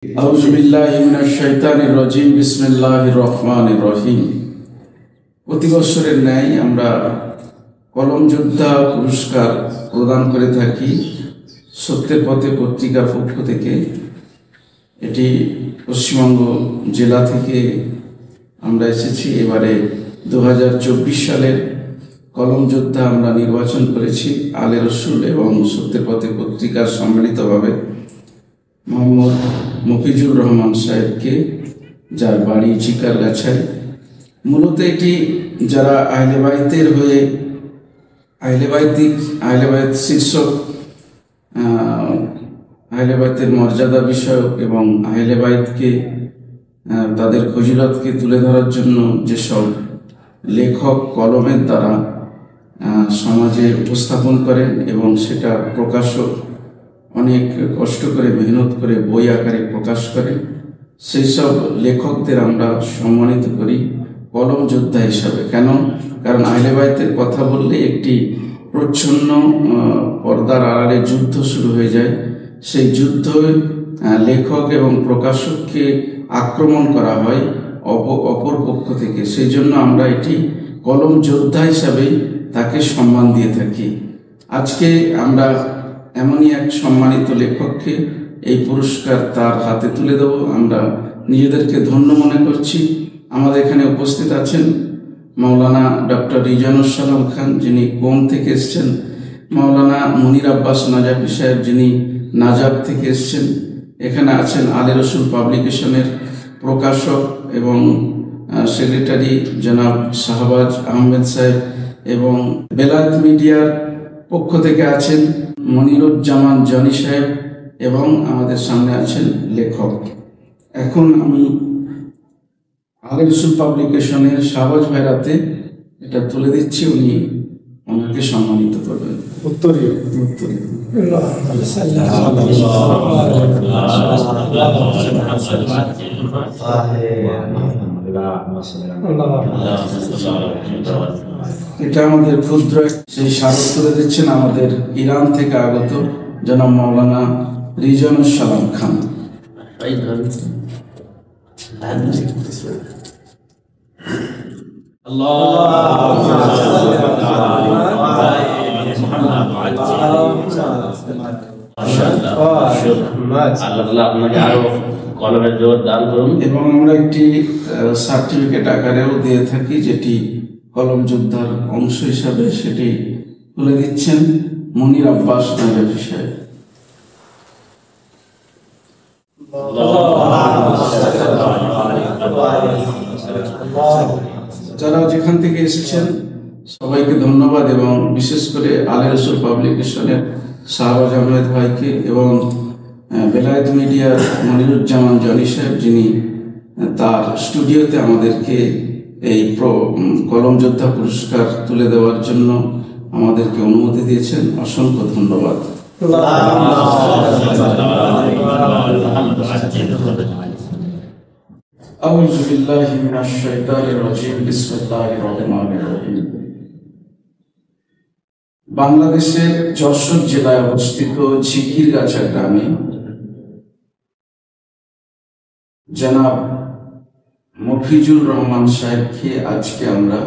বিসমিল্লাহির-রহমানির-রহিম। প্রতি বছরের ন্যায় আমরা কলম যোদ্ধা পুরস্কার প্রদান করে থাকি সত্যের পথে পত্রিকার পক্ষ থেকে। এটি পশ্চিমবঙ্গ জেলা থেকে আমরা এসেছি। এবারে 2024 সালের কলম যোদ্ধা আমরা নির্বাচন করেছি আলে রসুল এবং সত্যের পথে পত্রিকার সম্মিলিতভাবে মোহাম্মদ মফিজুর রহমান সাহেবকে, যার বাড়ি চিকারগাছায়। মূলত এটি যারা আহলে বাইতের হয়ে আহলে বাইত শীর্ষক আহলে বাইতের মর্যাদা বিষয়ক এবং আহলে বাইতকে তাদের ফজিলতকে তুলে ধরার জন্য যেসব লেখক কলমের দ্বারা সমাজে উপস্থাপন করেন এবং সেটা প্রকাশক অনেক কষ্ট করে মেহনত করে বই আকারে প্রকাশ করেন, সেই সব লেখকদের আমরা সম্মানিত করি কলম যোদ্ধা হিসাবে। কেন? কারণ আহলে বাইতের কথা বললে একটি প্রচ্ছন্ন পর্দার আড়ালে যুদ্ধ শুরু হয়ে যায়। সেই যুদ্ধ লেখক এবং প্রকাশককে আক্রমণ করা হয় অপর পক্ষ থেকে। সেই জন্য আমরা এটি কলম যোদ্ধা হিসাবেই তাকে সম্মান দিয়ে থাকি। আজকে আমরা এমনই এক সম্মানিত লেখককে এই পুরস্কার তার হাতে তুলে দেব। আমরা নিজেদেরকে ধন্য মনে করছি। আমাদের এখানে উপস্থিত আছেন মাওলানা ডক্টর রিজানুল সালাম খান, যিনি কোন থেকে এসছেন, মাওলানা মুনির আব্বাস নাজাফি সাহেব, যিনি নাজাব থেকে এসছেন। এখানে আছেন আলে রসুল পাবলিকেশনের প্রকাশক এবং সেক্রেটারি জনাব শাহবাজ আহমেদ সাহেব, এবং বেলায়েত মিডিয়ার পক্ষ থেকে আছেন মনিরুজ্জামান জনি সাহেব, এবং আমাদের সামনে আছেন লেখক। এখন আমি আলে রসুল পাবলিকেশনের শাহবাজ ভাইরাতে এটা তুলে দিচ্ছি, উনি ওনাকে সম্মানিত করবেন। উত্তরীয় এটা আমাদের ক্ষুদ্র সেই স্মারক তুলে দিচ্ছেন আমাদের ইরান থেকে আগত জনাব মাওলানা রিজানুল সালাম খান। এবং আমরা একটি সার্টিফিকেট আকারেও দিয়ে থাকি, যেটি কলম যোদ্ধার অংশ হিসাবে সেটি তুলে দিচ্ছেন মুনির আব্বাস নাজাফি সাহেব। যারা যেখান থেকে এসেছেন সবাইকে ধন্যবাদ, এবং বিশেষ করে আলে রসুল পাবলিকেশনের শাহবাজ আহমেদ ভাইকে এবং বেলায়েত মিডিয়ার মনিরুজ্জামান জনি সাহেব, যিনি তার স্টুডিওতে আমাদেরকে এই কলম যোদ্ধা পুরস্কার তুলে দেওয়ার জন্য আমাদেরকে অনুমতি দিয়েছেন। অসংখ্য ধন্যবাদ। আউযু বিল্লাহি মিনাশ শাইতানির রাজিম। বিসমিল্লাহির রহমানির রহিম। বাংলাদেশের যশোর জেলায় অবস্থিত ঝিকিরগাছা গ্রামে জনাব মফিজুর রহমান সাহেবকে আজকে আমরা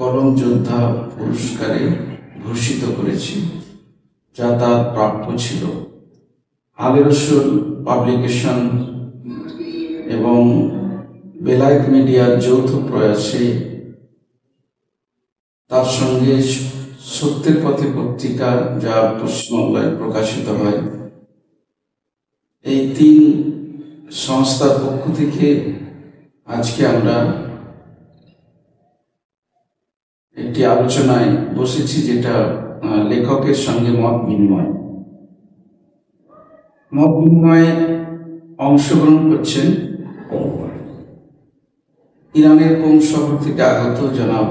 কলম যোদ্ধা পুরস্কারে ভূষিত করেছি, যা তার প্রাপ্য ছিল। আলে রসুল পাবলিকেশন এবং বেলায়েত মিডিয়ার যৌথ প্রয়াসে, তার সঙ্গে সত্যের পথে পত্রিকা, যা পশ্চিমবাংলায় প্রকাশিত হয়, এই তিন সংস্থার পক্ষ থেকে আজকে আমরা একটি আলোচনায় বসেছি, যেটা লেখকের সঙ্গে মত বিনিময়ে অংশগ্রহণ করছেন ইরানের কোন শহর থেকে আগত জনাব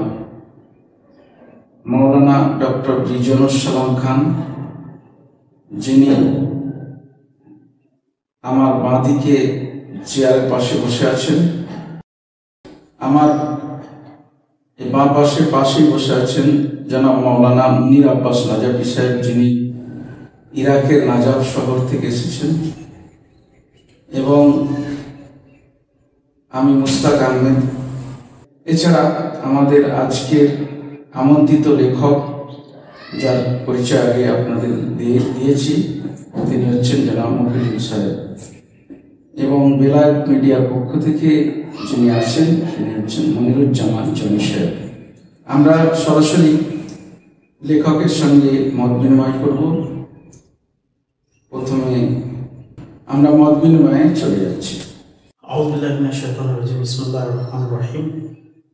মাওলানা ডক্টর রিজানুল সালাম খান, যিনি আমার বাঁদিকে চেয়ারের পাশে বসে আছেন। আমার বাঁ পাশেই বসে আছেন জনাব মাওলানা মুনির আব্বাস নাজাফি সাহেব, যিনি ইরাকের নাজাব শহর থেকে এসেছেন। এবং আমি মুস্তাক আহমেদ। এছাড়া আমাদের আজকের আমন্ত্রিত লেখক, যার পরিচয় আগে আপনাদের দিয়েছি, তিনি হচ্ছেন জনাব মফিজুল সাহেব, এবং বেলায়েত মিডিয়ার পক্ষ থেকে যিনি আছেন তিনি হচ্ছেন মনিরুজ্জামান জনি সাহেব। আমরা সরাসরি লেখকের সঙ্গে মত বিনিময় করব। প্রথমে আমরা মত বিনিময়ে চলে যাচ্ছি। আউযু বিল্লাহি মিনাশ শাইতানির রাজিম। বিসমিল্লাহির রহমানির রহিম।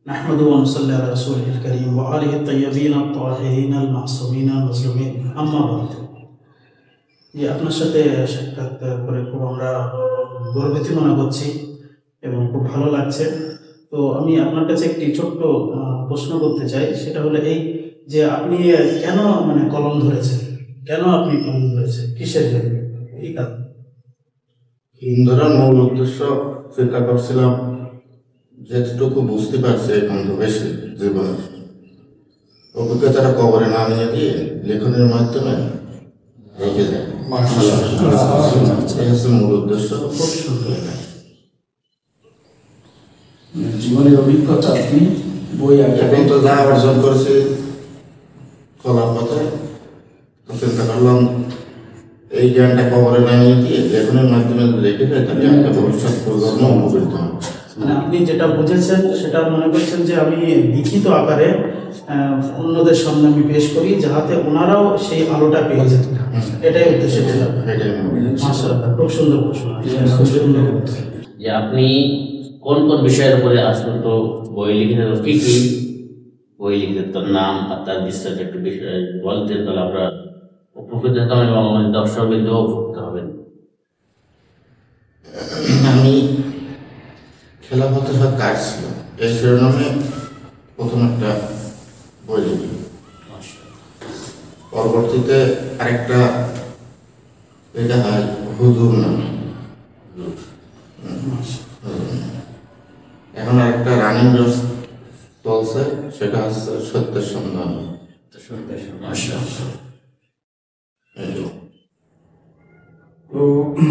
নাহমাদুহু ওয়া নুসাল্লি আলা রাসূলিল কারীম ওয়া আলিহি আত-তাইয়্যিবিন আত-তাহিরিন আল-মাসুমিন আল-মুসলিমিন, আম্মা বা'দ। আপনার সাথে সাক্ষাৎ করে খুব আমরা গর্বিত মনে করছি এবং খুব ভালো লাগছে। তো আমি আপনার কাছে একটি ছোট্ট প্রশ্ন করতে চাই, সেটা হলো এই যে আপনি কেন কলম ধরেছেন, কেন আপনি কলম ধরেছেন, কিসের জন্য এই কারণ? ধরার মূল উদ্দেশ্য চিন্তা করছিলাম, যেটুকু বুঝতে পারছি এখন তো বেশি জীবনের অভিজ্ঞতাটা কবরে না নিয়ে দিয়ে লেখনের মাধ্যমে রেখে যায়। এই হচ্ছে মূল উদ্দেশ্য। খুব সুন্দর। জীবনের অভিজ্ঞতা আপনি বই এখন তো যা অর্জন করেছি কলার পথে, তো চিন্তা করলাম এই জ্ঞানটা কবরে না নিয়ে দিয়ে লেখনের মাধ্যমে রেখে দেয়, তাহলে একটা ভবিষ্যৎ প্রজন্ম উপকৃত হবে। আপনি যেটা বুঝেছেন সেটা মনে করছেন যে আমি লিখিত আকারে অন্যদের সামনে আমি পেশ করি, যাহাতে ওনারাও সেই আলোটা পেয়ে যেত, এটাই উদ্দেশ্য ছিল। মাশাআল্লাহ, খুব সুন্দর প্রশ্ন। যে আপনি কোন কোন বিষয়ের উপরে আজ পর্যন্ত বই লিখেছেন, কি কি বই লিখেছেন, তার নাম আর তার বিস্তারিত একটু বিষয় বলতেন, তাহলে আমরা উপকৃত হতাম এবং আমাদের দর্শক বিন্দুও উপকৃত হবেন। আমি খেলাফতের হাত কাজ ছিল এই শিরোনামে প্রথম একটা বই লিখি। পরবর্তীতে আরেকটা লেখা হয় হুজুর নামে। এখন আরেকটা রানিং চলছে, সেটা হচ্ছে সত্যের সন্ধান। তো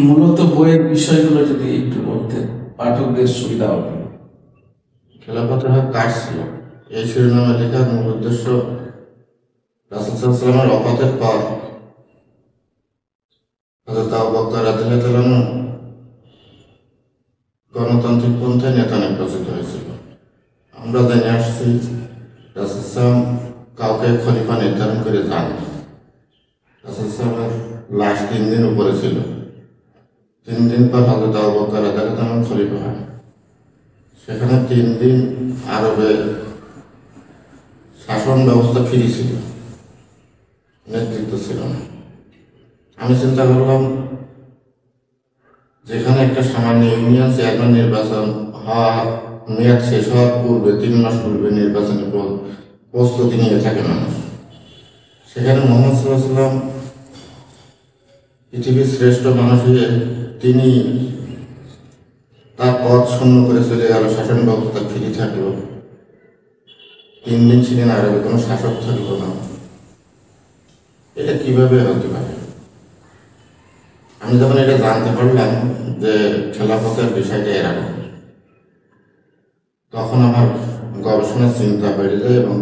মূলত বইয়ের বিষয়গুলো যদি একটু বলতে পাঠকদের সুবিধা হবে। খেলাফতের হাত কাজ ছিল এই শিরোনামে লেখার মূল উদ্দেশ্য, রাসূল সাল্লাল্লাহু আলাইহি ওয়াসাল্লামের ওফাতের পর হযরত আবু বকর রাদিয়াল্লাহু আনহু গণতান্ত্রিক পন্থায় নেতা নির্বাচিত হয়েছিল। আমরা জেনে আসছি রাসূল সাল্লাল্লাহু কাউকে খলিফা নির্ধারণ করে যান। রাসূল সাল্লাল্লাহু লাশ 3 দিন উপরে ছিল। 3 দিন পর হযরত আবু বকর রাদিয়াল্লাহু আনহু খলিফা হন। সেখানে 3 দিন আরবে শাসন ব্যবস্থা ফ্রি ছিল, নেতৃত্ব ছিল না। আমি চিন্তা করলাম, যেখানে একটা সামান্য ইউনিয়ন চেয়ারম্যান নির্বাচন হওয়া মেয়াদ শেষ হওয়ার পূর্বে 3 মাস পূর্বে নির্বাচনের প্রস্তুতি নিয়ে থাকে মানুষ, সেখানে মুহাম্মদ সাল্লাল্লাহু আলাইহি ওয়াসাল্লাম পৃথিবীর শ্রেষ্ঠ মানুষ হয়ে তিনি তার পদ শূন্য করে চলে গেল, শাসন ব্যবস্থা ফ্রি থাকলো। 3 দিন ছিলেন আরবে, কোনো শাসক থাকলো না। এটা কিভাবে হতে পারে? আমি যখন এটা জানতে পারলাম যে খেলাফতের বিষয়টা এরকম, তখন আমার গবেষণার চিন্তা বেড়ে যায় এবং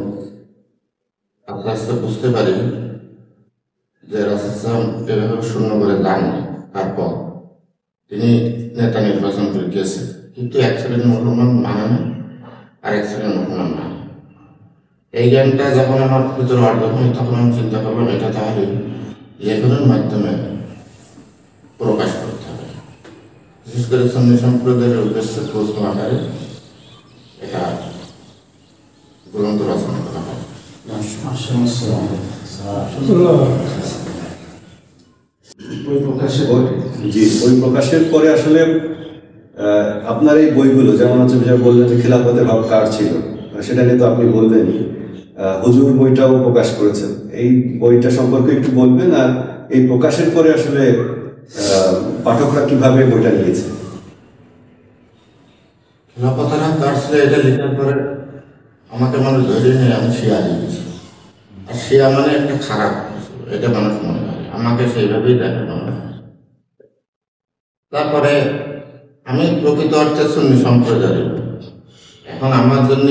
আস্তে আস্তে বুঝতে পারি যে রাসূল সাল্লাল্লাহু এভাবে শূন্য করে যান। তারপর তিনি নেতা নির্বাচন করে গেছেন, কিন্তু এক শ্রেণীর মুসলমান মানে না, আর এক শ্রেণীর মুসলমান মানে। এই জ্ঞানটা যখন আমার ভিতরে অর্জন হয়, তখন আমি চিন্তা করলাম এটা তাহলে লেখনের মাধ্যমে প্রকাশ করতে হবে। বিশেষ করে সুন্নি সম্প্রদায়ের উদ্দেশ্যে প্রশ্ন আকারে এটা গ্রন্থ রচনা করা হয়। বই প্রকাশের পরে আসলে আপনার এই বইগুলো যেমন হচ্ছে বললেন যে খেলাফতের ভাব কার ছিল, সেটা নিয়ে তো আপনি বললেনই, হুজুর বইটাও প্রকাশ করেছেন। এই বইটা সম্পর্কে একটু বলবেন, আর এই প্রকাশের পরে আসলে পাঠকরা কিভাবে বইটা নিয়েছে? খেলাফতের হাত কার ছিল এটা লেখার পরে আমাকে মানুষ ধরে নিয়ে আমি শিয়া দিয়েছি। আর শিয়া মানে একটা খারাপ, এটা মানুষ মনে হয়, আমাকে সেইভাবেই দেখানো হয়। তারপরে আমি প্রকৃত অর্থে সুন্নি সম্প্রদায়ের। এখন আমার জন্য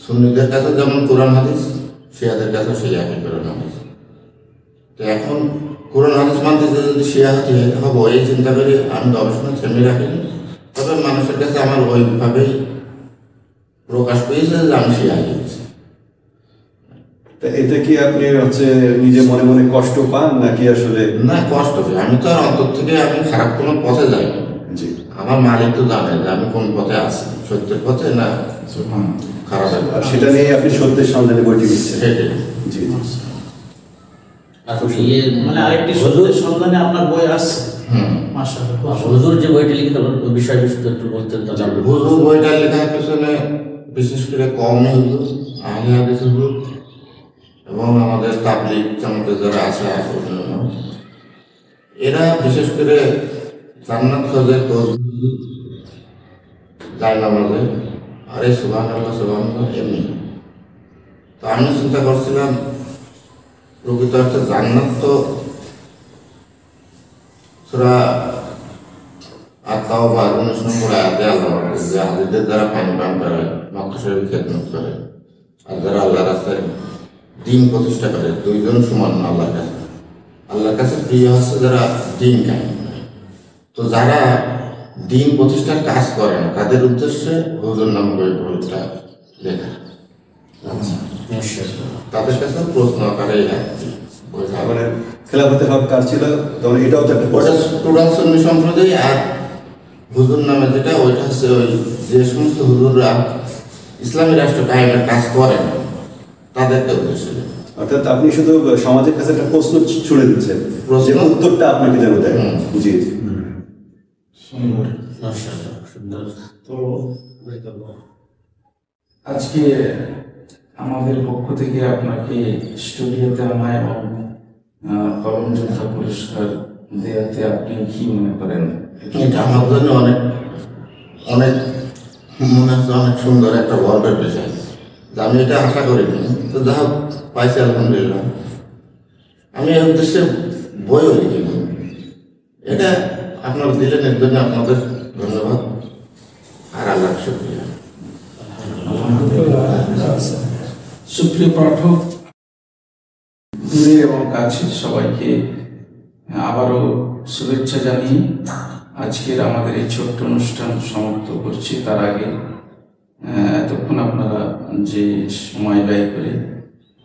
সুন্নিদের কাছে যেমন কোরআন হাদিস, শিয়াদের কাছে শিয়াহি কোরআন হাদিস। তো এখন কোরআন হাদিস মানতে যদি শিয়াহাতি হবো এই চিন্তা করে আমি গবেষণা থেমে রাখিনি। তবে মানুষের কাছে আমার ওইভাবেই প্রকাশ পেয়েছে যে আমি শিয়াহি। এতে কি আপনি নিজে মনে মনে কষ্ট পান নাকি আসলে? না, কষ্ট পাই। আমি তো আর অন্তর থেকে আমি খারাপ কোনো পথে যাই। জি, আমার মালিক তো জানে যে আমি কোন পথে আছি, সত্যের পথে না খারাপের পথে। সেটা নিয়ে আপনি সত্যের সন্ধানে বইটি দিচ্ছেন। জি, মানে আরেকটি সত্যের সন্ধানে আপনার বই আসছে। মাশাআল্লাহ। হুজুর যে বইটি লিখিত বিষয় বিস্তারিত একটু বলতেন তো জানবো। হুজুর বইটা লেখার পেছনে বিশেষ করে কওমি হুজুর, আহলে হাদিস হুজুর এবং আমাদের তাবলীগ জামাতে যারা আছে এরা বিশেষ করে জান্নাত খোঁজে তো যায় না বলে আরে সুবহানাল্লাহ সুবহানাল্লাহ এমনি। তো আমি চিন্তা করছিলাম প্রকৃত অর্থে জান্নাত তো সূরা আত-তাওবা 19 নম্বর আয়াতে আল্লাহ বলেন যে হাজিদের দ্বারা পানি পান করে, মক্কা শরীফে খেদমত করে, আর যারা আল্লাহর রাস্তায় দিন প্রতিষ্ঠা করে, দুইজন সমান আল্লাহর কাছে। আল্লাহর কাছে প্রিয় হচ্ছে যারা দিন কায়েম করে। তো যারা দিন প্রতিষ্ঠার কাজ করে না তাদের উদ্দেশ্যে হুজুর নাম বইটা লেখা। তাদের কাছে প্রশ্ন আকারে মানে খেলাফতে হক কার ছিল তখন এটাও তো একটা ওটা টোটাল সুন্নি সম্প্রদায়। আর হুজুর নামে যেটা ওইটা হচ্ছে ওই যে সমস্ত হুজুররা ইসলামী রাষ্ট্র কায়েমের কাজ করেন তাদেরকে উদ্দেশ্য। অর্থাৎ আপনি শুধু সমাজের কাছে একটা প্রশ্ন ছুড়ে দিচ্ছেন, উত্তরটা আপনাকে যেন দেয়। জি, তো আজকে আমাদের পক্ষ থেকে আপনাকে স্টুডিওতে আনা এবং কলম যোদ্ধা পুরস্কার দেওয়াতে আপনি কি মনে করেন? এটা আমার জন্য অনেক অনেক মনে হচ্ছে অনেক সুন্দর একটা গর্বের বিষয় যে আমি এটা আশা করিনি। তো যা হোক পাইছি আলহামদুলিল্লাহ। আমি এর উদ্দেশ্যে বইও লিখিনি। এটা আপনারা দিলেন, এর জন্য আপনাদের ধন্যবাদ আর আল্লাহ শুকরিয়া। সুপ্রিয় পাঠক দূরে এবং কাছে সবাইকে আবারও শুভেচ্ছা জানিয়ে আজকের আমাদের এই ছোট্ট অনুষ্ঠান সমাপ্ত করছি। তার আগে এতক্ষণ আপনারা যে সময় ব্যয় করে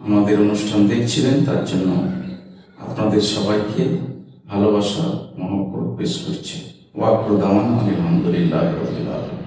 আমাদের অনুষ্ঠান দেখছিলেন তার জন্য আপনাদের সবাইকে ভালোবাসা মহব্বত পেশ করছি। ওয়াকুরু দাওয়ানা আলহামদুলিল্লাহি রাব্বিল আলামিন।